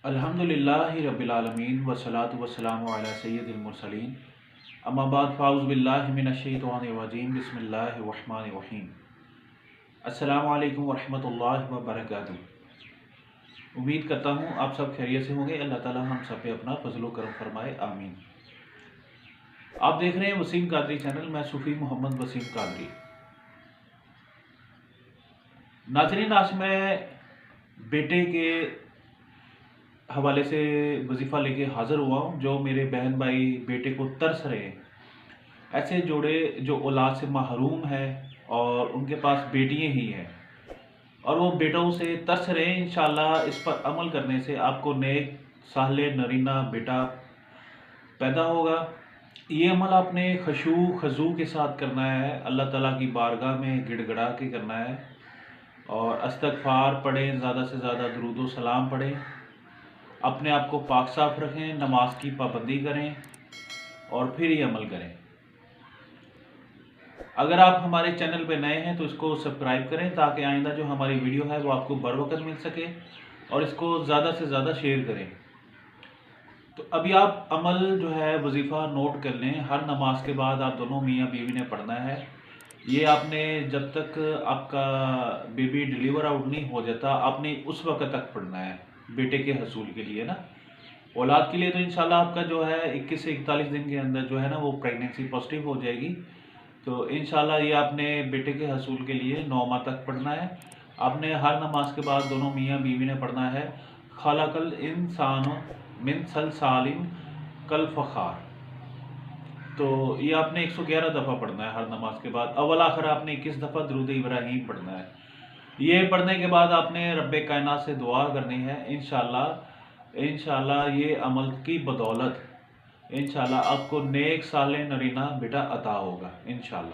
अल्हम्दुलिल्लाहि रब्बिल आलमीन वस्सलातु वस्सलामु अला सय्यिदिल मुरसलीन अम्मा बाद फ़ाऊज़ु बिल्लाहि मिनश शैतानिर रजीम बिस्मिल्लाहिर रहमानिर रहीम। अस्सलामु अलैकुम वरहमतुल्लाहि व बरकातुहू। उम्मीद करता हूँ आप सब खैरियत से होंगे। अल्लाह ताला हम सब पे अपना फजल व करम फरमाए, आमीन। आप देख रहे हैं वसीम कादरी चैनल। मैं सूफ़ी मोहम्मद वसीम कादरी। नाज़रीन, आज मैं बेटे के हवाले से वजीफ़ा लेके हाज़िर हुआ हूँ। जो मेरे बहन भाई बेटे को तरस रहे हैं, ऐसे जोड़े जो औलाद से महरूम है और उनके पास बेटियाँ ही हैं और वो बेटों से तरस रहे हैं, इंशाअल्लाह इस पर अमल करने से आपको नेक साले नरीना बेटा पैदा होगा। ये अमल आपने खशू खजू के साथ करना है, अल्लाह ताला की बारगाह में गिड़गड़ा के करना है और इस्तग़फ़ार पढ़ें, ज़्यादा से ज़्यादा दुरूद व सलाम पढ़ें, अपने आप को पाक साफ रखें, नमाज की पाबंदी करें और फिर ये अमल करें। अगर आप हमारे चैनल पे नए हैं तो इसको सब्सक्राइब करें ताकि आइंदा जो हमारी वीडियो है वो आपको बर वक्त मिल सके और इसको ज़्यादा से ज़्यादा शेयर करें। तो अभी आप अमल जो है वजीफ़ा नोट कर लें। हर नमाज के बाद आप दोनों मियाँ बीवी ने पढ़ना है। ये आपने जब तक आपका बेबी डिलीवर आउट नहीं हो जाता आपने उस वक्त तक पढ़ना है, बेटे के हसूल के लिए ना। औलाद के लिए तो इंशाल्लाह आपका जो है 21 से 41 दिन के अंदर जो है ना वो प्रेगनेंसी पॉजिटिव हो जाएगी। तो इंशाल्लाह ये आपने बेटे के हसूल के लिए 9 माह तक पढ़ना है। आपने हर नमाज के बाद दोनों मियाँ बीवी ने पढ़ना है खलक़ल इंसान मिन सलसालिन कल फ़खार। तो ये आपने 111 दफ़ा पढ़ना है हर नमाज के बाद। अव्वल आखिर आपने 21 दफ़ा दुरूद इब्राहीम पढ़ना है। ये पढ़ने के बाद आपने रब्बे कायनात से दुआ करनी है। इंशाल्लाह ये अमल की बदौलत इंशाल्लाह आपको नेक साले नरीना बेटा अता होगा इंशाल्लाह।